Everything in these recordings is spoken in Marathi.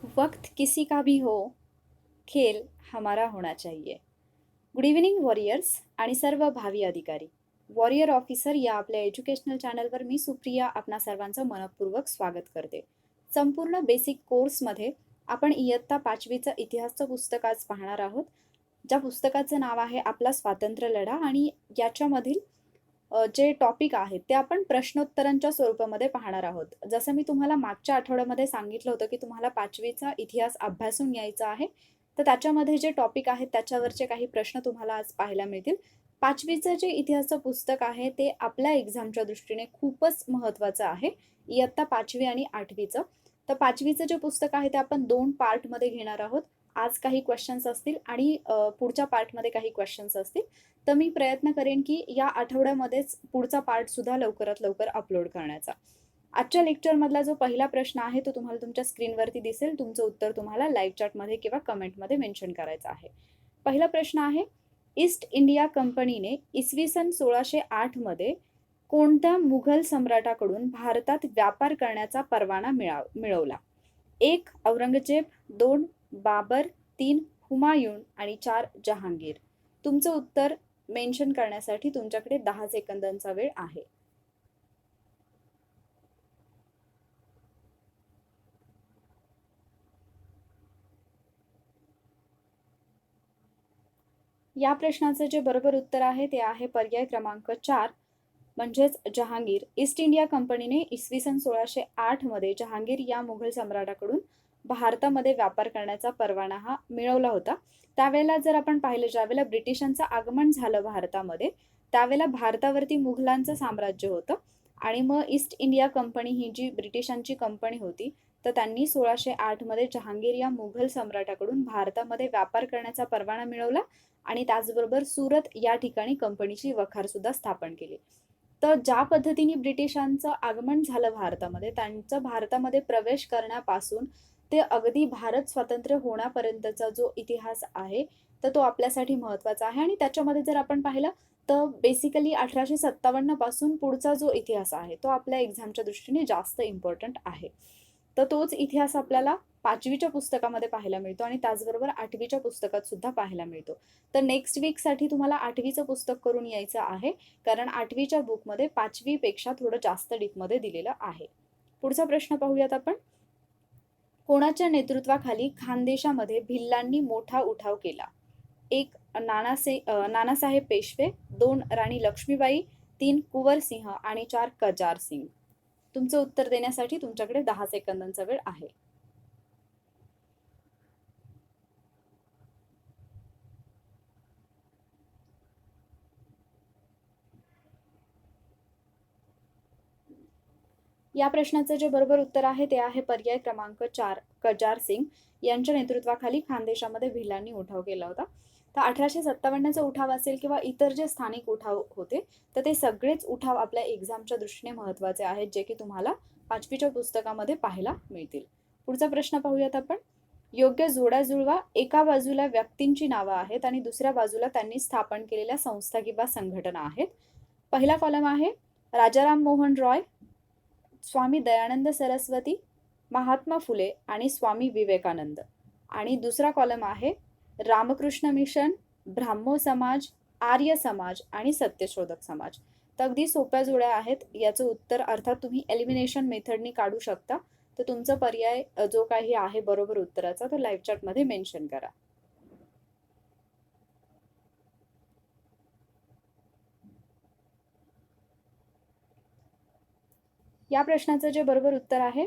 वक्त किसी का भी हो, खेल हमारा होना चाहिए. गुड इव्हनिंग वॉरियर्स आणि सर्व भावी अधिकारी. वॉरियर ऑफिसर या आपल्या एज्युकेशनल चॅनलवर मी सुप्रिया आपणा सर्वांचं मनपूर्वक स्वागत करते. संपूर्ण बेसिक कोर्समध्ये आपण इयत्ता 5वीचं इतिहासचं पुस्तक आज पाहणार आहोत. ज्या पुस्तकाचं नाव आहे आपला स्वातंत्र्य लढा आणि याच्यामधील जे टॉपिक आहेत ते आपण प्रश्नोत्तरांच्या स्वरूपामध्ये पाहणार आहोत. जसं मी तुम्हाला मागच्या आठवड्यामध्ये सांगितलं होतं की तुम्हाला 5वीचा इतिहास अभ्यासून यायचा आहे, तर त्याच्यामध्ये जे टॉपिक आहेत त्याच्यावरचे काही प्रश्न तुम्हाला आज पाहायला मिळतील. 5वीचं जे इतिहासचं पुस्तक आहे ते आपल्या एक्झामच्या दृष्टीने खूपच महत्त्वाचं आहे, इयत्ता 5वी आणि 8वीचं. तर 5वीचं जे पुस्तक आहे ते आपण 2 पार्टमध्ये घेणार आहोत. आज काही क्वेश्चन्स असतील आणि पुढच्या पार्टमध्ये काही क्वेश्चन्स असतील. तर मी प्रयत्न करेन की या आठवड्यामध्येच पुढचा पार्ट सुद्धा लवकरात लवकर अपलोड करण्याचा. आजच्या लेक्चरमधला जो पहिला प्रश्न आहे तो तुम्हाला तुमच्या स्क्रीनवरती दिसेल. तुमचं उत्तर तुम्हाला लाईव्ह चॅटमध्ये किंवा कमेंटमध्ये मेन्शन करायचं आहे. पहिला प्रश्न आहे, ईस्ट इंडिया कंपनीने इसवी सन 1608 मध्ये कोणत्या मुघल सम्राटाकडून भारतात व्यापार करण्याचा परवाना मिळवला? 1 औरंगजेब, 2 बाबर, 3 हुमायून आणि 4 जहांगीर. तुमचं उत्तर मेन्शन करण्यासाठी तुमच्याकडे 10 सेकंदांचा वेळ आहे. या प्रश्नाचं जे बरोबर उत्तर आहे ते आहे पर्याय क्रमांक 4 म्हणजेच जहांगीर. ईस्ट इंडिया कंपनीने इसवी सन 1608 मध्ये जहांगीर या मुघल सम्राटाकडून भारतामध्ये व्यापार करण्याचा परवाना हा मिळवला होता. त्यावेळेला जर आपण पाहिलं, ज्यावेळेला ब्रिटिशांचं आगमन झालं भारतामध्ये, त्यावेळेला भारतावरती मुघलांचं साम्राज्य होतं आणि मग ईस्ट इंडिया कंपनी ही जी ब्रिटिशांची कंपनी होती, तर त्यांनी 1608 मध्ये जहांगीर या मुघल सम्राटाकडून भारतामध्ये व्यापार करण्याचा परवाना मिळवला आणि त्याचबरोबर सुरत या ठिकाणी कंपनीची वखार सुद्धा स्थापन केली. तर ज्या पद्धतीने ब्रिटिशांचं आगमन झालं भारतामध्ये, त्यांचं भारतामध्ये प्रवेश करण्यापासून ते अगदी भारत स्वतंत्र होण्यापर्यंतचा जो इतिहास आहे तर तो आपल्यासाठी महत्त्वाचा आहे. आणि त्याच्यामध्ये जर आपण पाहिलं तर बेसिकली 1857 पासून पुढचा जो इतिहास आहे तो आपल्या एक्झामच्या दृष्टीने जास्त इम्पॉर्टंट आहे. तर तोच इतिहास आपल्याला 5वीच्या पुस्तकामध्ये पाहायला मिळतो आणि त्याचबरोबर 8वीच्या पुस्तकात सुद्धा पाहायला मिळतो. तर नेक्स्ट वीकसाठी तुम्हाला 8वीचं पुस्तक करून यायचं आहे, कारण 8वीच्या बुकमध्ये 5वीपेक्षा थोडं जास्त डीपमध्ये दिलेलं आहे. पुढचा प्रश्न पाहूयात आपण. कोणाच्या नेतृत्वाखाली खानदेशामध्ये भिल्लांनी मोठा उठाव केला? 1 नानासाहेब पेशवे, 2 राणी लक्ष्मीबाई, 3 कुंवर सिंह आणि 4 कजार सिंग. तुमचं उत्तर देण्यासाठी तुमच्याकडे 10 सेकंदांचा वेळ आहे. या प्रश्नाचं जे बरोबर उत्तर आहे ते आहे पर्याय क्रमांक 4 कजार सिंग यांच्या नेतृत्वाखाली खानदेशामध्ये भिल्लांनी उठाव केला होता. तर 1857चा उठाव असेल किंवा इतर जे स्थानिक उठाव होते तर ते सगळेच उठाव आपल्या एक्झामच्या दृष्टीने महत्त्वाचे आहेत, जे की तुम्हाला 5वीच्या पुस्तकामध्ये पाहायला मिळतील. पुढचा प्रश्न पाहूयात आपण. योग्य जोड्या जुळवा. एका बाजूला व्यक्तींची नावं आहेत आणि दुसऱ्या बाजूला त्यांनी स्थापन केलेल्या संस्था किंवा संघटना आहेत. पहिला कॉलम आहे राजाराम मोहन रॉय, स्वामी दयानंद सरस्वती, महात्मा फुले आणि स्वामी विवेकानंद. आणि दुसरा कॉलम आहे रामकृष्ण मिशन, ब्राह्मो समाज, आर्य समाज आणि सत्यशोधक समाज. तर अगदी सोप्या जोड्या आहेत. याचं उत्तर अर्थात तुम्ही एलिमिनेशन मेथडनी काढू शकता. तर तुमचा पर्याय जो काही आहे बरोबर उत्तराचा तो लाईव्ह चॅटमध्ये मेन्शन करा. या प्रश्नाचं जे बरोबर उत्तर आहे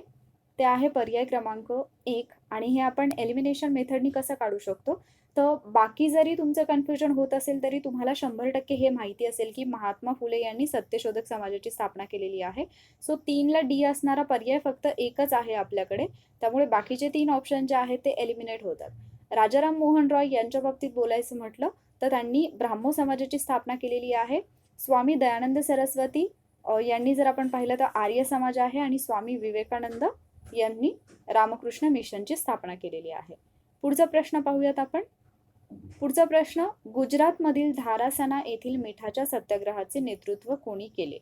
ते आहे पर्याय क्रमांक 1 आणि हे आपण एलिमिनेशन मेथडनी कसं काढू शकतो. तर बाकी जरी तुमचं कन्फ्युजन होत असेल तरी तुम्हाला 100% हे माहिती असेल की महात्मा फुले यांनी सत्यशोधक समाजाची स्थापना केलेली आहे. सो 3ला डी असणारा पर्याय फक्त एकच आहे आपल्याकडे, त्यामुळे बाकीचे 3 ऑप्शन जे आहेत ते एलिमिनेट होतात. राजाराम मोहन रॉय यांच्या बाबतीत बोलायचं म्हटलं तर त्यांनी ब्राह्मो समाजाची स्थापना केलेली आहे. स्वामी दयानंद सरस्वती यांनी जर आपण पाहिलं तर आर्य समाज आहे आणि स्वामी विवेकानंद यांनी रामकृष्ण मिशनची स्थापना केलेली आहे. पुढचा प्रश्न पाहूयात आपण. पुढचा प्रश्न, गुजरातमधील धारासना येथील मिठाच्या सत्याग्रहाचे नेतृत्व कोणी केले?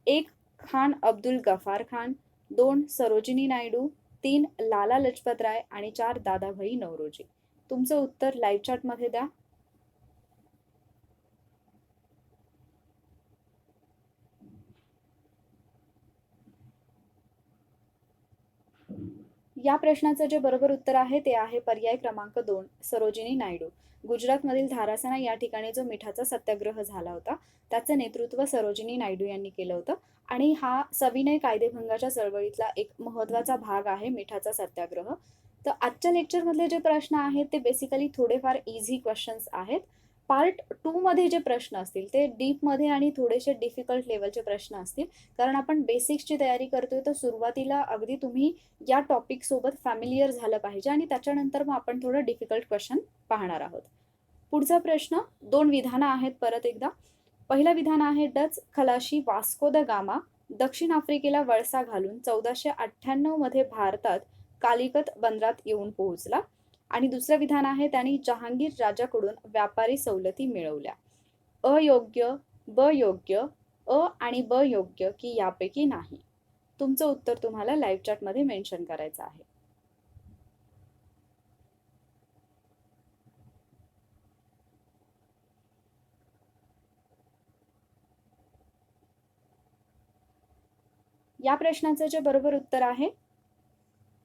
1 खान अब्दुल गफार खान, 2 सरोजिनी नायडू, 3 लाला लजपत राय आणि 4 दादाभाई नौरोजी. तुमचं उत्तर लाईव्ह चॅटमध्ये द्या. या प्रश्नाचं जे बरोबर उत्तर आहे ते आहे पर्याय क्रमांक 2 सरोजिनी नायडू. गुजरातमधील धारासाना या ठिकाणी जो मिठाचा सत्याग्रह झाला होता त्याचं नेतृत्व सरोजिनी नायडू यांनी केलं होतं आणि हा सविनय कायदेभंगाच्या चळवळीतला एक महत्त्वाचा भाग आहे मिठाचा सत्याग्रह. तर आजच्या लेक्चरमधले जे प्रश्न आहेत ते बेसिकली थोडेफार इझी क्वेश्चन्स आहेत. पार्ट 2 मध्ये जे प्रश्न असतील ते डीपमध्ये आणि थोडेसे डिफिकल्ट लेवलचे प्रश्न असतील, कारण आपण बेसिक्सची तयारी करतोय. तर सुरुवातीला अगदी तुम्ही या टॉपिक सोबत फॅमिलियर झालं पाहिजे आणि त्याच्यानंतर मग आपण थोडं डिफिकल्ट क्वेश्चन पाहणार आहोत. पुढचा प्रश्न 2 विधानं आहेत परत एकदा. पहिलं विधान आहे डच खलाशी वास्को द गामा दक्षिण आफ्रिकेला वळसा घालून 1498 मध्ये भारतात कालिकत बंदरात येऊन पोहोचला. आणि दुसरं विधान आहे त्यांनी जहांगीर राजाकडून व्यापारी सवलती मिळवल्या. अयोग्य, ब योग्य, अ आणि ब योग्य की यापैकी नाही. तुमचं उत्तर तुम्हाला लाईव्ह चॅटमध्ये मेन्शन करायचं आहे. या प्रश्नाचं जे बरोबर उत्तर आहे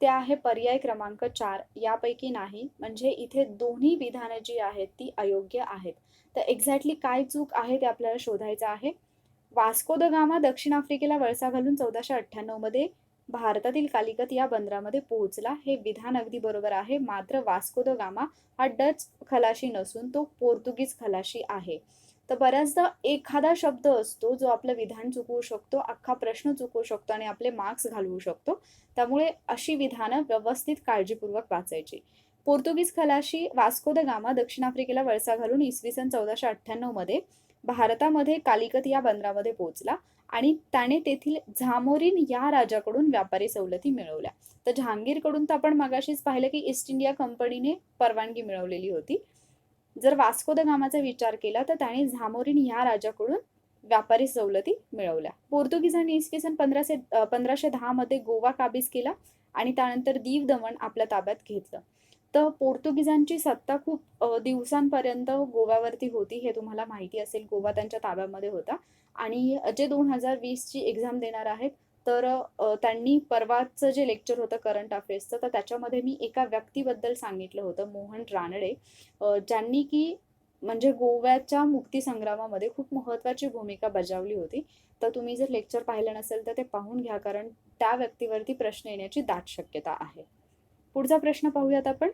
ते आहे पर्याय क्रमांक 4 यापैकी नाही. म्हणजे इथे दोन्ही विधानं जी आहेत ती अयोग्य आहेत. तर एक्झॅक्टली काय चूक आहे ते आपल्याला शोधायचं आहे. वास्को द गामा दक्षिण आफ्रिकेला वळसा घालून 1498 मध्ये भारतातील कालिकत या बंदरामध्ये पोहोचला हे विधान अगदी बरोबर आहे. मात्र वास्को द गामा हा डच खलाशी नसून तो पोर्तुगीज खलाशी आहे. तर बऱ्याचदा एखादा शब्द असतो जो आपलं विधान चुकवू शकतो, अख्खा प्रश्न चुकवू शकतो आणि आपले मार्क्स घालवू शकतो. त्यामुळे अशी विधानं व्यवस्थित काळजीपूर्वक वाचायची. पोर्तुगीज खलाशी वास्को द गामा दक्षिण आफ्रिकेला वळसा घालून इसवी सन 1498 मध्ये भारतामध्ये कालिकत या बंदरामध्ये पोहोचला आणि त्याने तेथील झामोरीन या राजाकडून व्यापारी सवलती मिळवल्या. तर जहांगीरकडून तर आपण मगाशीच पाहिलं की ईस्ट इंडिया कंपनीने परवानगी मिळवलेली होती. जर वास्को द गामाचा विचार केला तर त्याने झामोरीन या राजाकडून व्यापारी सवलती मिळवल्या. पोर्तुगीजांनी इसवी सन 1510 मध्ये गोवा काबीज केला आणि त्यानंतर दीव दमण आपल्या ताब्यात घेतलं. तर पोर्तुगीजांची सत्ता खूप दिवसांपर्यंत गोव्यावरती होती, हे तुम्हाला माहिती असेल. गोवा त्यांच्या ताब्यामध्ये होता आणि जे 2020 ची एक्झाम देणार आहेत तर त्यांनी परवाचं जे लेक्चर होतं करंट अफेअर्सचं तर त्याच्यामध्ये मी एका व्यक्तीबद्दल सांगितलं होतं, मोहन रानडे, ज्यांनी की म्हणजे गोव्याच्या मुक्ती संग्रामामध्ये खूप महत्त्वाची भूमिका बजावली होती. तर तुम्ही जर लेक्चर पाहिलं नसेल तर ते पाहून घ्या, कारण त्या व्यक्तीवरती प्रश्न येण्याची दाट शक्यता आहे. पुढचा प्रश्न पाहूयात आपण.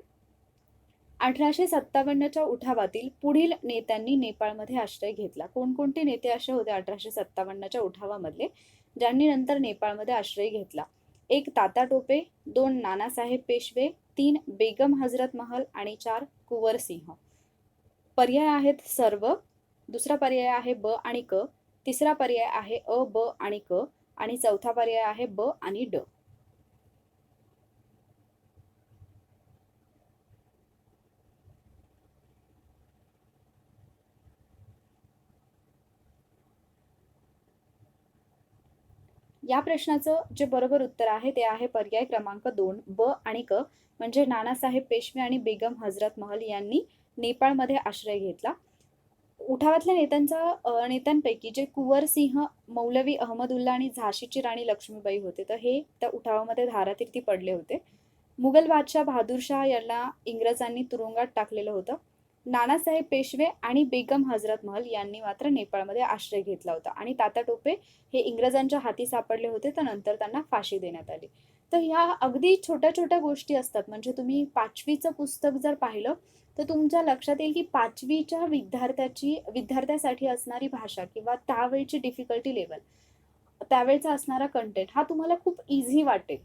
1857च्या उठावातील पुढील नेत्यांनी नेपाळमध्ये आश्रय घेतला. कोणकोणते नेते असे होते 1857च्या उठावामधले ज्यांनी नंतर नेपाळमध्ये आश्रय घेतला? 1 तात्या टोपे, 2 नानासाहेब पेशवे, 3 बेगम हजरत महल आणि 4 कुंवर सिंह. पर्याय आहेत सर्व. दुसरा पर्याय आहे ब आणि क. तिसरा पर्याय आहे अ, ब आणि क आणि चौथा पर्याय आहे ब आणि ड. या प्रश्नाचं जे बरोबर उत्तर आहे ते आहे पर्याय क्रमांक 2 ब आणि क. म्हणजे नानासाहेब पेशवे आणि बेगम हजरत महल यांनी नेपाळमध्ये आश्रय घेतला. उठावातल्या नेत्यांपैकी जे कुंवर सिंह, मौलवी अहमदुल्ला आणि झाशीची राणी लक्ष्मीबाई होते तर हे त्या उठावामध्ये धारातीर्थी पडले होते. मुघल बादशाह बहादूरशाह यांना इंग्रजांनी तुरुंगात टाकलेलं होतं. नानासाहेब पेशवे आणि बेगम हजरत महल यांनी मात्र नेपाळमध्ये आश्रय घेतला होता आणि तात्या टोपे हे इंग्रजांच्या हाती सापडले होते तर नंतर त्यांना फाशी देण्यात आली. तर ह्या अगदी छोट्या छोट्या गोष्टी असतात. म्हणजे तुम्ही 5वीचं पुस्तक जर पाहिलं तर तुमच्या लक्षात येईल की 5वीच्या विद्यार्थ्यासाठी असणारी भाषा किंवा त्यावेळची डिफिकल्टी लेवल, त्यावेळचा असणारा कंटेंट हा तुम्हाला खूप इझी वाटेल.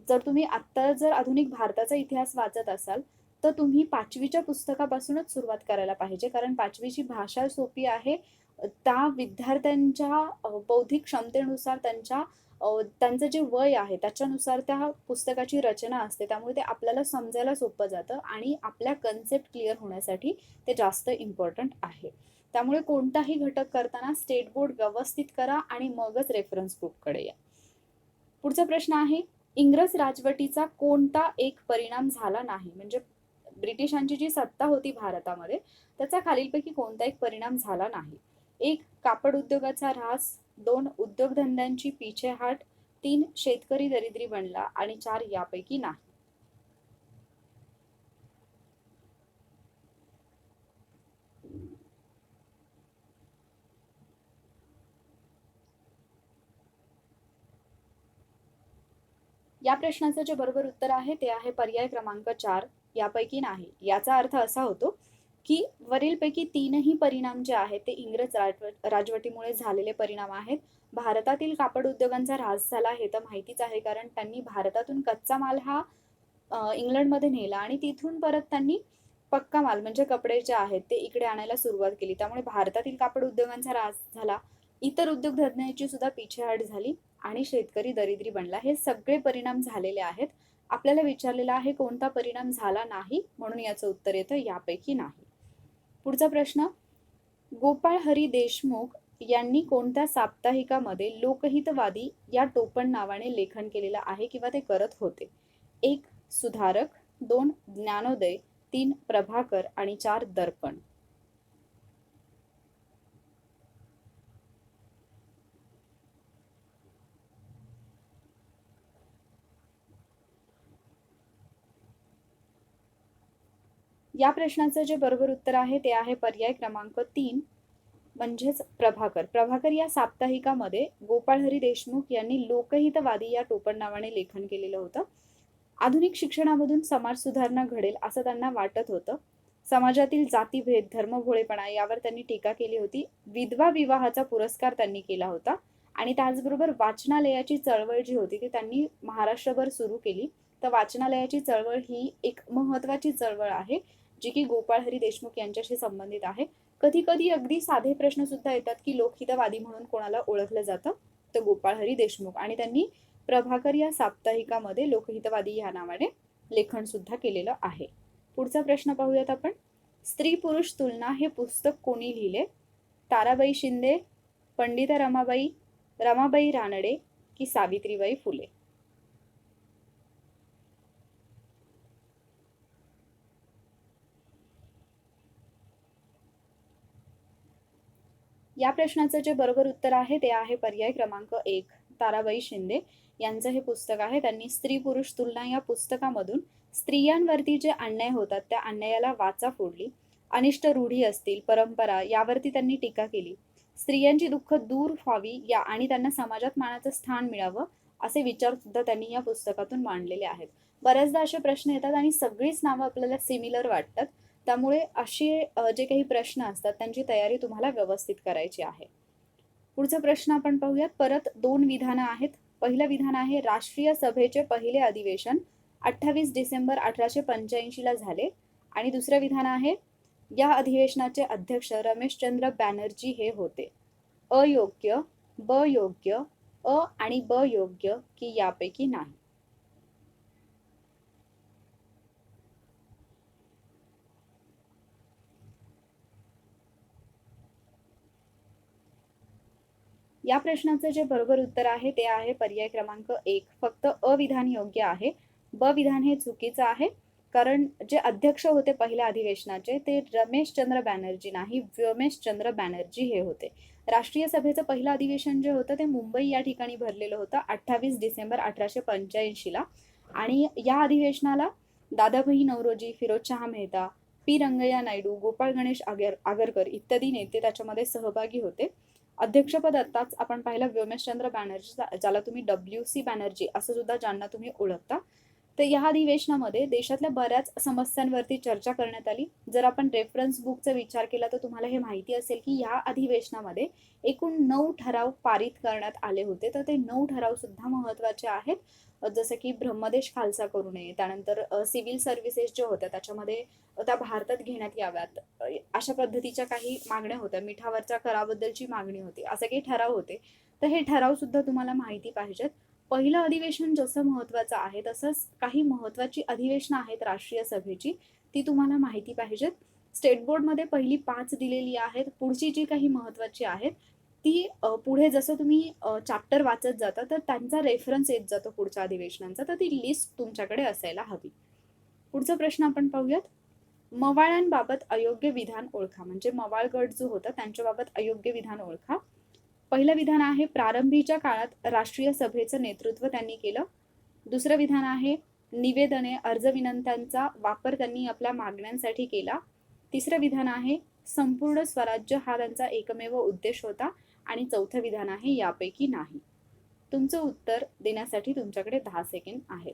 जर तुम्ही आत्ता जर आधुनिक भारताचा इतिहास वाचत असाल तर तुम्ही 5वीच्या पुस्तकापासूनच सुरुवात करायला पाहिजे, कारण 5वीची भाषा सोपी आहे. त्या विद्यार्थ्यांच्या बौद्धिक क्षमतेनुसार त्यांचं जे वय आहे त्याच्यानुसार त्या पुस्तकाची रचना असते. त्यामुळे ते आपल्याला समजायला सोपं जातं आणि आपल्या कन्सेप्ट क्लिअर होण्यासाठी ते जास्त इम्पॉर्टंट आहे. त्यामुळे कोणताही घटक करताना स्टेट बोर्ड व्यवस्थित करा आणि मगच रेफरन्स बुककडे या. पुढचा प्रश्न आहे इंग्रज राजवटीचा कोणता एक परिणाम झाला नाही, म्हणजे ब्रिटिशांची जी सत्ता होती भारतामध्ये त्याचा खालीलपैकी कोणता एक परिणाम झाला नाही. 1. कापड उद्योगाचा ऱ्हास. 2. उद्योगधंद्यांची पिछेहाट. 3. शेतकरी दरिद्री बनला. आणि 4. यापैकी नाही. या प्रश्नाचं जे बरोबर उत्तर आहे ते आहे पर्याय क्रमांक 4, यापैकी नाही. याचा अर्थ असा होतो की वरीलपैकी तीनही परिणाम जे आहेत ते इंग्रज राजवटीमुळे झालेले परिणाम आहेत. भारतातील कापड उद्योगांचा ऱ्हास झाला हे तर माहितीच आहे, कारण त्यांनी भारतातून कच्चा माल हा इंग्लंडमध्ये नेला आणि तिथून परत त्यांनी पक्का माल म्हणजे कपडे जे आहेत ते इकडे आणायला सुरुवात केली. त्यामुळे भारतातील कापड उद्योगांचा ऱ्हास झाला, इतर उद्योगधंद्यांची सुद्धा पिछेहाट झाली आणि शेतकरी दरिद्री बनला. हे सगळे परिणाम झालेले आहेत. आपल्याला विचारलेला आहे कोणता परिणाम झाला नाही, म्हणून याचं उत्तर येतं यापैकी नाही. पुढचा प्रश्न, गोपाळ हरी देशमुख यांनी कोणत्या साप्ताहिकामध्ये लोकहितवादी या टोपण नावाने लेखन केलेलं आहे किंवा ते करत होते? 1. सुधारक. 2. ज्ञानोदय. 3. प्रभाकर. आणि 4. दर्पण. या प्रश्नाचं जे बरोबर उत्तर आहे ते आहे पर्याय क्रमांक 3, म्हणजेच प्रभाकर. प्रभाकर या साप्ताहिकामध्ये गोपाळ हरी देशमुख यांनी लोकहितवादी या टोपण नावाने लेखन केलेलं होतं. आधुनिक शिक्षणामधून समाज सुधारणा घडेल असं त्यांना वाटत होतं. समाजातील जातीभेद, धर्मभोळेपणा यावर त्यांनी टीका केली होती. विधवा विवाहाचा पुरस्कार त्यांनी केला होता आणि त्याचबरोबर वाचनालयाची चळवळ जी होती ती त्यांनी महाराष्ट्रभर सुरू केली. तर वाचनालयाची चळवळ ही एक महत्वाची चळवळ आहे जी की गोपाळ हरी देशमुख यांच्याशी संबंधित आहे. कधी कधी अगदी साधे प्रश्न सुद्धा येतात की लोकहितवादी म्हणून कोणाला ओळखलं जातं, तर गोपाळ हरी देशमुख. आणि त्यांनी प्रभाकर या साप्ताहिकामध्ये लोकहितवादी या नावाने लेखन सुद्धा केलेलं आहे. पुढचा प्रश्न पाहूयात आपण. स्त्री पुरुष तुलना हे पुस्तक कोणी लिहिले? ताराबाई शिंदे, पंडिता रमाबाई, रमाबाई रानडे की सावित्रीबाई फुले? या प्रश्नाचं जे बरोबर उत्तर आहे ते आहे पर्याय क्रमांक 1, ताराबाई शिंदे यांचं हे पुस्तक आहे. त्यांनी स्त्री पुरुष तुलना या पुस्तकामधून स्त्रियांवरती जे अन्याय होतात त्या अन्यायाला वाचा फोडली. अनिष्ट रूढी असतील, परंपरा यावरती त्यांनी टीका केली. स्त्रियांची दुःख दूर व्हावी या आणि त्यांना समाजात मानाचं स्थान मिळावं असे विचार सुद्धा त्यांनी या पुस्तकातून मांडलेले आहेत. बऱ्याचदा असे प्रश्न येतात आणि सगळीच नावं आपल्याला सिमिलर वाटतात, त्यामुळे असे जे काही प्रश्न असतात त्यांची तयारी तुम्हाला व्यवस्थित करायची आहे. पुढचा प्रश्न आपण पाहूयात. परत 2 विधानं आहेत. पहिलं विधान आहे राष्ट्रीय सभेचे पहिले अधिवेशन 28 डिसेंबर 1885 ला झाले. आणि दुसरं विधान आहे या अधिवेशनाचे अध्यक्ष रमेशचंद्र बॅनर्जी हे होते. अयोग्य, ब योग्य, अ आणि ब योग्य की यापैकी नाही? या प्रश्नाचं जे बरोबर उत्तर आहे ते आहे पर्याय क्रमांक 1, फक्त अ विधान योग्य आहे. ब विधान हे चुकीचं आहे, कारण जे अध्यक्ष होते पहिल्या अधिवेशनाचे ते रमेशचंद्र बॅनर्जी नाही, व्योमेशचंद्र बॅनर्जी हे होते. राष्ट्रीय सभेचं पहिलं अधिवेशन जे होतं ते मुंबई या ठिकाणी भरलेलं होतं 28 डिसेंबर 1885 ला. आणि या अधिवेशनाला दादाभाई नौरोजी, फिरोजशहा मेहता, पी रंगय्या नायडू, गोपाळ गणेश आगरकर इत्यादी नेते त्याच्यामध्ये सहभागी होते. अध्यक्षपद आत्ताच आपण पाहिलं व्योमेशचंद्र बॅनर्जी, ज्याला तुम्ही WC बॅनर्जी असं सुद्धा ज्यांना तुम्ही ओळखता. तर या अधिवेशनामध्ये देशातल्या बऱ्याच समस्यांवरती चर्चा करण्यात आली. जर आपण रेफरन्स बुकचा विचार केला तर तुम्हाला हे माहिती असेल की या अधिवेशनामध्ये एकूण 9 ठराव पारित करण्यात आले होते. तर ते 9 ठराव सुद्धा महत्वाचे आहेत. जसं की ब्रह्मदेश खालसा करू नये, त्यानंतर सिव्हिल सर्व्हिसेस ज्या होत्या त्याच्यामध्ये त्या भारतात घेण्यात याव्यात, अशा पद्धतीच्या काही मागण्या होत्या. मिठावरच्या कराबद्दलची मागणी होती, असे काही ठराव होते. तर हे ठराव सुद्धा तुम्हाला माहिती पाहिजेत. पहिलं अधिवेशन जसं महत्वाचं आहे तसंच काही महत्वाची अधिवेशनं आहेत राष्ट्रीय सभेची, ती तुम्हाला माहिती पाहिजेत. स्टेट बोर्डमध्ये पहिली 5 दिलेली आहेत. पुढची जी काही महत्वाची आहेत ती पुढे जसं तुम्ही चॅप्टर वाचत जाता तर त्यांचा रेफरन्स येत जातो पुढच्या अधिवेशनांचा, तर ती लिस्ट तुमच्याकडे असायला हवी. पुढचा प्रश्न आपण पाहूयात. मवाळांबाबत अयोग्य विधान ओळखा. म्हणजे मवाळ गट जो होता त्यांच्याबाबत अयोग्य विधान ओळखा. पहिलं विधान आहे, प्रारंभीच्या काळात राष्ट्रीय सभेचं नेतृत्व त्यांनी केलं. दुसरं विधान आहे, निवेदने अर्ज विनंत्यांचा वापर त्यांनी आपल्या मागण्यांसाठी केला. तिसरं विधान आहे, संपूर्ण स्वराज्य हा त्यांचा एकमेव उद्देश होता. आणि चौथं विधान आहे, यापैकी नाही. तुमचं उत्तर देण्यासाठी तुमच्याकडे 10 सेकंड आहेत.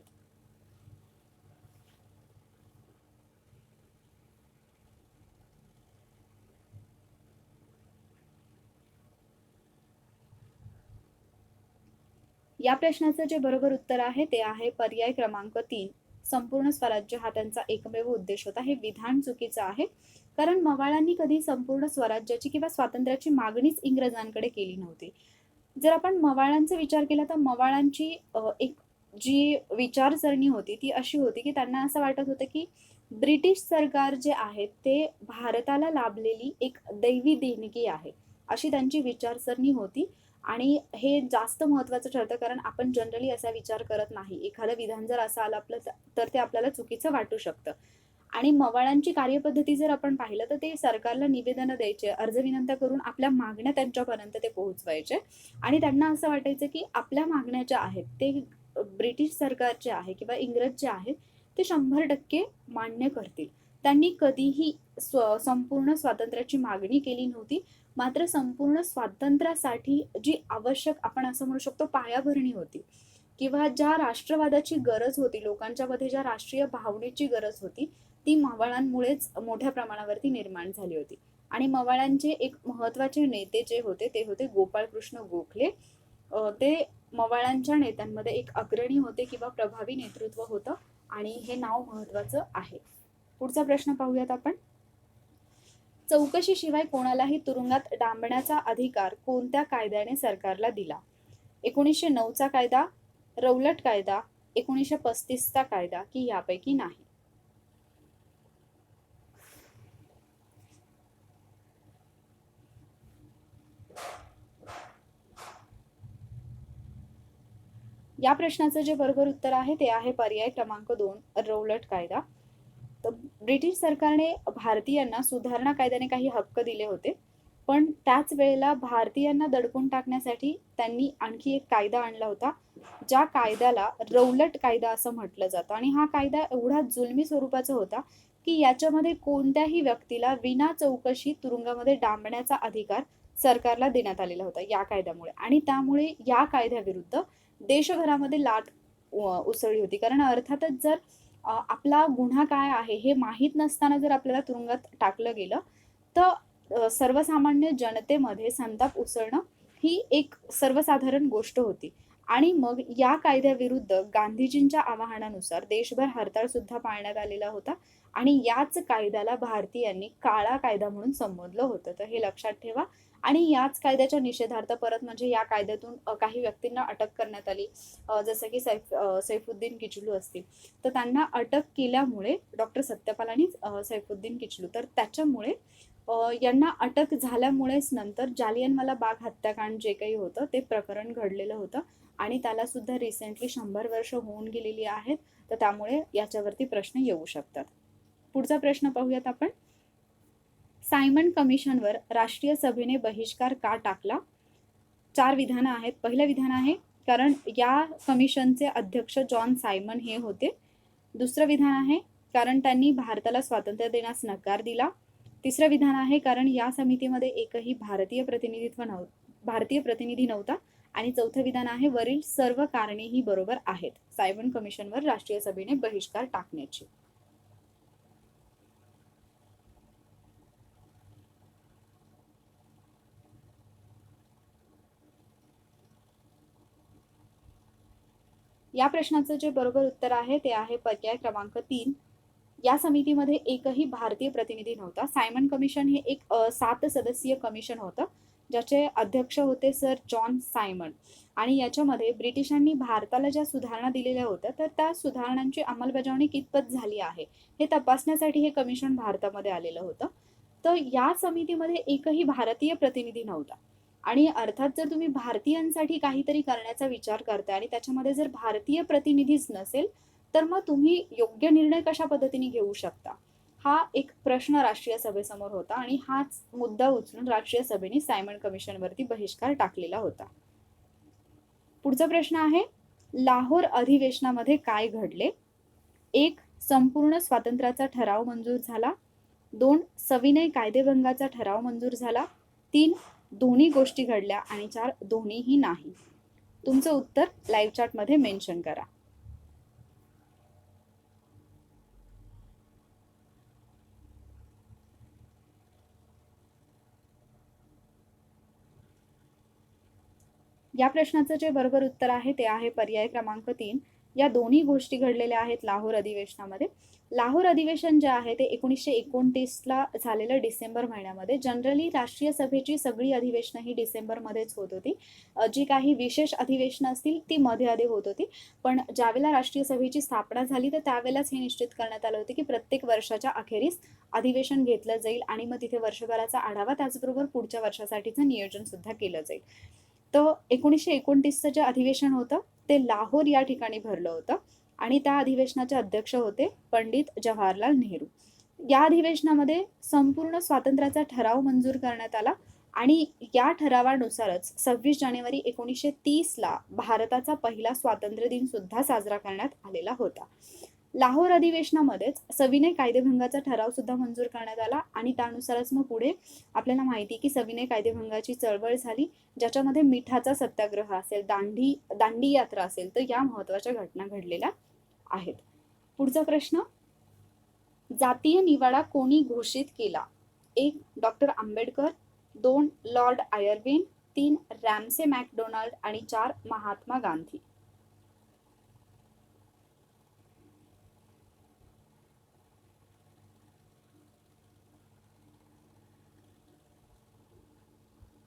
या प्रश्नाचं जे बरोबर उत्तर आहे ते आहे पर्याय क्रमांक 3, संपूर्ण स्वराज्य हा त्यांचा एकमेव उद्देश होता. हे विधान चुकीचं आहे, कारण मवाळांनी कधी संपूर्ण स्वराज्याची किंवा स्वातंत्र्याची मागणीच इंग्रजांकडे केली नव्हती. जर आपण मवाळांचा विचार केला तर मवाळांची एक जी विचारसरणी होती ती अशी होती की त्यांना असं वाटत होतं की ब्रिटिश सरकार जे आहे ते भारताला लाभलेली एक दैवी देणगी आहे, अशी त्यांची विचारसरणी होती. आणि हे जास्त महत्त्वाचं ठरतं, कारण आपण जनरली असा विचार करत नाही. एखादं विधान जर असं आलं आपलं तर ते आपल्याला चुकीचं वाटू शकतं. आणि मवाळांची कार्यपद्धती जर आपण पाहिलं तर ते सरकारला निवेदनं द्यायचे, अर्ज विनंत्या करून आपल्या मागण्या त्यांच्यापर्यंत ते पोहोचवायचे. आणि त्यांना असं वाटायचं की आपल्या मागण्या ज्या आहेत ते ब्रिटिश सरकारचे आहे किंवा इंग्रज जे आहेत ते 100% मान्य करतील. त्यांनी कधीही संपूर्ण स्वातंत्र्याची मागणी केली नव्हती. मात्र संपूर्ण स्वातंत्र्यासाठी जी आवश्यक आपण असं म्हणू शकतो पायाभरणी होती किंवा ज्या राष्ट्रवादाची गरज होती, लोकांच्या मध्ये ज्या राष्ट्रीय भावनेची गरज होती, ती मवाळांमुळेच मोठ्या प्रमाणावरती निर्माण झाली होती. आणि मवाळांचे एक महत्त्वाचे नेते जे होते ते होते गोपाळकृष्ण गोखले. ते मवाळांच्या नेत्यांमध्ये एक अग्रणी होते किंवा प्रभावी नेतृत्व होतं, आणि हे नाव महत्त्वाचं आहे. पुढचा प्रश्न पाहूयात आपण. चौकशीशिवाय कोणालाही तुरुंगात डांबण्याचा अधिकार कोणत्या कायद्याने सरकारला दिला? 1909चा कायदा, रौलट कायदा, 1935चा कायदा की यापैकी नाही? या प्रश्नाचं जे बरोबर उत्तर आहे ते आहे पर्याय क्रमांक 2, रौलट कायदा. तर ब्रिटिश सरकारने भारतीयांना सुधारणा कायद्याने काही हक्क दिले होते, पण त्याच वेळेला भारतीयांना दडपून टाकण्यासाठी त्यांनी आणखी एक कायदा आणला होता, ज्या कायद्याला रौलट कायदा असं म्हटलं जातं. आणि हा कायदा एवढा जुलमी स्वरूपाचा होता की याच्यामध्ये कोणत्याही व्यक्तीला विना चौकशी तुरुंगामध्ये डांबण्याचा अधिकार सरकारला देण्यात आलेला होता या कायद्यामुळे. आणि त्यामुळे या कायद्याविरुद्ध देशभरामध्ये लाट उसळली होती. कारण अर्थातच जर आपला गुन्हा काय आहे हे माहीत नसताना जर आपल्याला तुरुंगात टाकलं गेलं तर सर्वसामान्य जनतेमध्ये संताप उसळणं ही एक सर्वसाधारण गोष्ट होती. आणि मग या कायद्याविरुद्ध गांधीजींच्या आवाहनानुसार देशभर हरताळ सुद्धा पाळण्यात आलेला होता. आणि याच कायद्याला भारतीयांनी काळा कायदा म्हणून संबोधलं होतं, तर हे लक्षात ठेवा. आणि याच कायद्याच्या निषेधार्थ परत म्हणजे या कायद्यातून काही व्यक्तींना अटक करण्यात आली, जसं की सैफुद्दीन किचलू असतील, तर त्यांना अटक केल्यामुळे डॉक्टर सत्यपाल आणि सैफुद्दीन किचलू, तर त्याच्यामुळे यांना अटक झाल्यामुळेच नंतर जालियनवाला बाग हत्याकांड जे काही होतं ते प्रकरण घडलेलं होतं. आणि त्याला सुद्धा रिसेंटली 100 वर्ष होऊन गेलेली आहेत, तर त्यामुळे याच्यावरती प्रश्न येऊ शकतात. पुढचा प्रश्न पाहूयात आपण. सायमन कमिशनवर राष्ट्रीय सभेने बहिष्कार का टाकला? 4 विधानं आहेत. पहिलं विधान आहे कारण या कमिशनचे अध्यक्ष जॉन सायमन हे होते. दुसरं विधान आहे कारण त्यांनी भारताला स्वातंत्र्य देण्यास नकार दिला. तिसरं विधान आहे कारण या समितीमध्ये एकही भारतीय प्रतिनिधी नव्हता. आणि चौथं विधान आहे वरील सर्व कारणे ही बरोबर आहेत सायमन कमिशनवर राष्ट्रीय सभेने बहिष्कार टाकण्याची. या प्रश्नाचं जे बरोबर उत्तर आहे ते आहे पर्याय क्रमांक 3, या समितीमध्ये एकही भारतीय प्रतिनिधी नव्हता. सायमन कमिशन हे एक 7 सदस्यीय कमिशन होतं, ज्याचे अध्यक्ष होते सर जॉन सायमन. आणि याच्यामध्ये ब्रिटिशांनी भारताला ज्या सुधारणा दिलेल्या होत्या तर त्या सुधारणांची अंमलबजावणी कितपत झाली आहे हे तपासण्यासाठी हे कमिशन भारतामध्ये आलेलं होतं. तर या समितीमध्ये एकही भारतीय प्रतिनिधी नव्हता. आणि अर्थात जर तुम्ही भारतीयांसाठी काहीतरी करण्याचा विचार करताय आणि त्याच्यामध्ये जर भारतीय प्रतिनिधीच नसेल, तर मग तुम्ही योग्य निर्णय कशा पद्धतीने घेऊ शकता, हा एक प्रश्न राष्ट्रीय सभेसमोर होता आणि हाच मुद्दा उचलून राष्ट्रीय सभेने सायमन कमिशनवरती बहिष्कार टाकलेला होता. पुढचा प्रश्न आहे, लाहोर अधिवेशनामध्ये काय घडले? 1. संपूर्ण स्वातंत्र्याचा ठराव मंजूर झाला. 2. सविनय कायदेभंगाचा ठराव मंजूर झाला. 3. दोन्ही गोष्टी घडल्या आणि 4. दोन्हीही नाही. तुमचं उत्तर लाईव्ह चॅटमध्ये मेन्शन करा. या प्रश्नाचं जे बरोबर उत्तर आहे ते आहे पर्याय क्रमांक 3. या दोन्ही गोष्टी घडलेल्या आहेत लाहोर अधिवेशनामध्ये. लाहोर अधिवेशन जे आहे ते 1929ला झालेलं डिसेंबर महिन्यामध्ये. जनरली राष्ट्रीय सभेची सगळी अधिवेशनं ही डिसेंबरमध्येच होत होती. जी काही विशेष अधिवेशनं असतील ती मध्ये होत होती. पण ज्यावेळेला राष्ट्रीय सभेची स्थापना झाली तर त्यावेळेलाच हे निश्चित करण्यात आलं होतं की प्रत्येक वर्षाच्या अखेरीस अधिवेशन घेतलं जाईल आणि मग तिथे वर्षभराचा आढावा, त्याचबरोबर पुढच्या वर्षासाठीचं नियोजन सुद्धा केलं जाईल. तर 1929चं जे अधिवेशन होतं ते लाहोर या ठिकाणी भरलं होतं आणि त्या अधिवेशनाचे अध्यक्ष होते पंडित जवाहरलाल नेहरू. या अधिवेशनामध्ये संपूर्ण स्वातंत्र्याचा ठराव मंजूर करण्यात आला आणि या ठरावानुसारच 26 जानेवारी 1930ला भारताचा पहिला स्वातंत्र्य दिन सुद्धा साजरा करण्यात आलेला होता. लाहोर अधिवेशनामध्येच सविनय कायदेभंगाचा ठराव सुद्धा मंजूर करण्यात आला आणि त्यानुसारच मग पुढे आपल्याला माहिती की सविनय कायदेभंगाची चळवळ झाली, ज्याच्यामध्ये मिठाचा सत्याग्रह असेल, दांडी यात्रा असेल, तर या महत्वाच्या घटना घडलेल्या आहेत. पुढचा प्रश्न, जातीय निवाडा कोणी घोषित केला? 1. Doctor Ambedkar. 2. Lord Irwin. 3. Ramsay MacDonald आणि 4. महात्मा गांधी.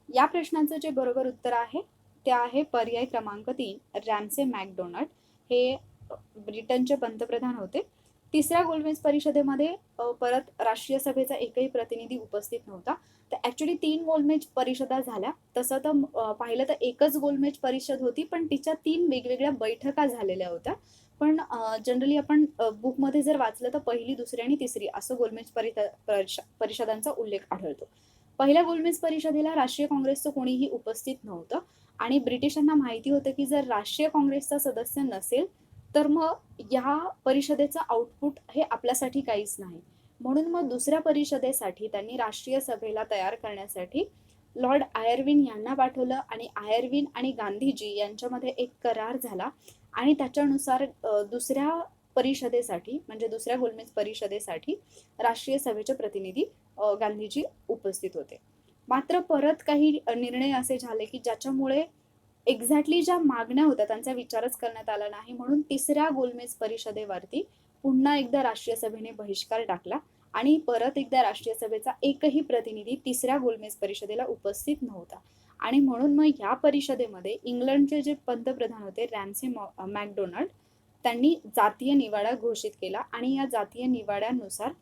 या प्रश्नाचं जे बरोबर उत्तर आहे ते आहे पर्याय क्रमांक 3. रॅमसे मॅकडोनाल्ड हे ब्रिटनचे पंतप्रधान होते. तिसऱ्या गोलमेज परिषदेमध्ये परत राष्ट्रीय सभेचा एकही प्रतिनिधी उपस्थित नव्हता. तर ऍक्च्युली 3 गोलमेज परिषदा झाल्या. तसं तर पाहिलं तर एकच गोलमेज परिषद होती, पण तिच्या 3 वेगवेगळ्या बैठका झालेल्या होत्या. पण जनरली आपण बुकमध्ये जर वाचलं तर पहिली, दुसरी आणि तिसरी असं गोलमेज परिषदांचा उल्लेख आढळतो. पहिल्या गोलमेज परिषदेला राष्ट्रीय काँग्रेसचं कोणीही उपस्थित नव्हतं आणि ब्रिटिशांना माहिती होतं की जर राष्ट्रीय काँग्रेसचा सदस्य नसेल तर मग या परिषदेचं आउटपुट हे आपल्यासाठी काहीच नाही. म्हणून मग दुसऱ्या परिषदेसाठी त्यांनी राष्ट्रीय सभेला तयार करण्यासाठी लॉर्ड आयर्विन यांना पाठवलं आणि आयर्विन आणि गांधीजी यांच्यामध्ये एक करार झाला आणि त्याच्यानुसार दुसऱ्या परिषदेसाठी म्हणजे दुसऱ्या गोलमेज परिषदेसाठी राष्ट्रीय सभेचे प्रतिनिधी गांधीजी उपस्थित होते. मात्र परत काही निर्णय असे झाले की ज्याच्यामुळे एक्झॅक्टली ज्या मागण्या होत्या त्यांचा विचारच करण्यात आला नाही. म्हणून तिसऱ्या गोलमेज परिषदेवरती पुन्हा एकदा राष्ट्रीय सभेने बहिष्कार टाकला आणि परत एकदा राष्ट्रीय सभेचा एकही प्रतिनिधी तिसऱ्या गोलमेज परिषदेला उपस्थित नव्हता. आणि म्हणून मग या परिषदेमध्ये इंग्लंडचे जे पंतप्रधान होते रॅमसे मॅकडोनाल्ड त्यांनी जातीय निवाडा घोषित केला आणि या जातीय निवाड्यानुसार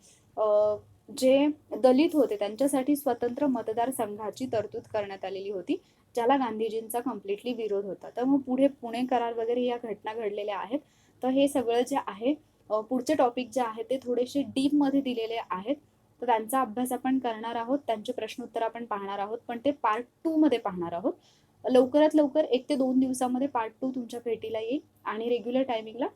जे दलित होते त्यांच्यासाठी स्वतंत्र मतदारसंघाची तरतूद करण्यात आलेली होती, ज्याला गांधीजींचा कम्प्लिटली विरोध होता. तर मग पुढे पुणे करार वगैरे या घटना घडलेल्या आहेत. तर हे सगळं जे आहे पुढचे टॉपिक जे आहे ते थोडेसे डीप मध्ये दिलेले आहेत, तर त्यांचा अभ्यास आपण करणार आहोत, त्यांचे प्रश्न उत्तर आपण पाहणार आहोत, पण ते पार्ट 2 मध्ये पाहणार आहोत. लवकरात लवकर 1 ते 2 दिवसामध्ये पार्ट 2 तुमच्या भेटीला येईल आणि रेग्युलर टायमिंगला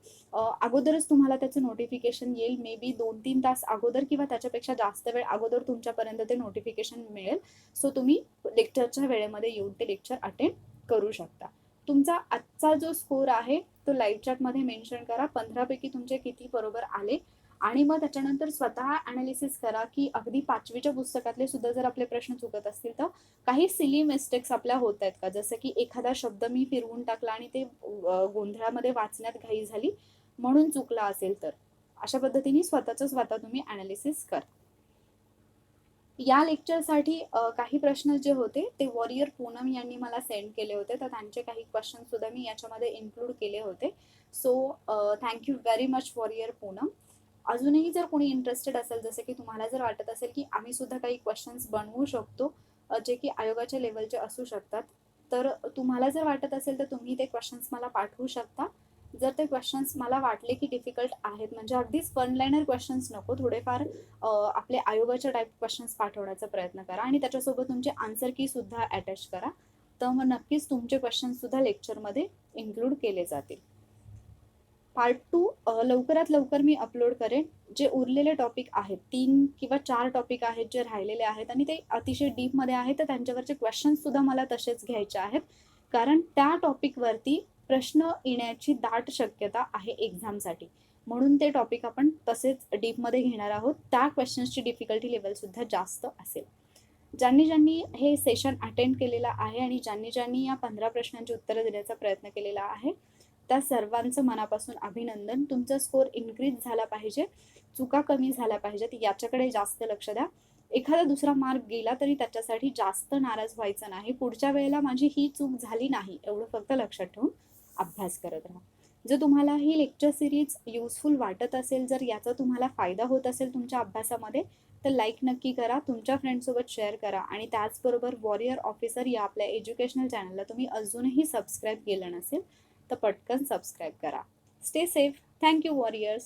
अगोदरच तुम्हाला त्याचं नोटिफिकेशन येईल. मे बी 2-3 तास अगोदर किंवा त्याच्यापेक्षा जास्त वेळ अगोदर तुमच्यापर्यंत ते नोटिफिकेशन मिळेल. सो तुम्ही लेक्चरच्या वेळेमध्ये येऊन ते लेक्चर अटेंड करू शकता. तुमचा आजचा जो स्कोर आहे तो लाईव्ह चॅटमध्ये मेन्शन करा. 15 पैकी तुमचे किती बरोबर आले आणि मग त्याच्यानंतर स्वतः अनालिसिस करा की अगदी 5वीच्या पुस्तकातले सुद्धा जर आपले प्रश्न चुकत असतील तर काही सिली मिस्टेक्स आपल्या होत आहेत का, जसं की एखादा शब्द मी फिरवून टाकला आणि ते गोंधळामध्ये वाचण्यात घाई झाली म्हणून चुकला असेल तर अशा पद्धतीने स्वतः तुम्ही अनालिसिस करा. या लेक्चरसाठी काही प्रश्न जे होते ते वॉरियर पूनम यांनी मला सेंड केले होते, तर त्यांचे काही क्वेश्चन सुद्धा मी याच्यामध्ये इन्क्लूड केले होते. So thank you very much warrior Poonam. अजूनही जर कोणी इंटरेस्टेड असेल, जसं की तुम्हाला जर वाटत असेल की आम्ही सुद्धा काही क्वेश्चन्स बनवू शकतो जे की आयोगाच्या लेवलचे असू शकतात. तर तुम्हाला जर वाटत असेल तर तुम्ही ते क्वेश्चन्स मला पाठवू शकता. जर ते क्वेश्चन्स मला वाटले की डिफिकल्ट आहेत, म्हणजे अगदीच वन लाईनर क्वेश्चन्स नको, थोडेफार आपले आयोगाच्या टाईप क्वेश्चन्स पाठवण्याचा प्रयत्न करा आणि त्याच्यासोबत तुमचे आन्सर की सुद्धा अटॅच करा. तर मग नक्कीच तुमचे क्वेश्चन्स सुद्धा लेक्चरमध्ये इन्क्लूड केले जातील. पार्ट 2 लवकरात लवकर मी अपलोड करेन. जे उरलेले टॉपिक आहेत, 3 किंवा 4 टॉपिक आहेत जे राहिलेले आहेत आणि ते अतिशय डीपमध्ये आहेत, तर त्यांच्यावरचे क्वेश्चन्स सुद्धा मला तसेच घ्यायचे आहेत, कारण त्या टॉपिकवरती प्रश्न येण्याची दाट शक्यता आहे एक्झामसाठी. म्हणून ते टॉपिक आपण तसेच डीपमध्ये घेणार आहोत. त्या क्वेश्चन्सची डिफिकल्टी लेवल सुद्धा जास्त असेल. ज्यांनी ज्यांनी हे सेशन अटेंड केलेलं आहे आणि ज्यांनी ज्यांनी या 15 प्रश्नांची उत्तरं देण्याचा प्रयत्न केलेला आहे, त्या सर्वांचं मनापासून अभिनंदन. तुमचा स्कोर इन्क्रीज झाला पाहिजे, चुका कमी झाल्या पाहिजेत, याच्याकडे जास्त लक्ष द्या. एखादा दुसरा मार्क गेला तरी त्याच्यासाठी जास्त नाराज व्हायचं नाही. पुढच्या वेळेला माझी ही चूक झाली नाही एवढं फक्त लक्षात ठेवून अभ्यास करत राहा. जर तुम्हाला ही लेक्चर सिरीज युजफुल वाटत असेल, जर याचा तुम्हाला फायदा होत असेल तुमच्या अभ्यासामध्ये, तर लाईक नक्की करा, तुमच्या फ्रेंड्ससोबत शेअर करा आणि त्याचबरोबर वॉरियर ऑफिसर या आपल्या एज्युकेशनल चॅनलला तुम्ही अजूनही सबस्क्राईब केलं नसेल तर पटकन सबस्क्राईब करा. Stay safe. Thank you warriors.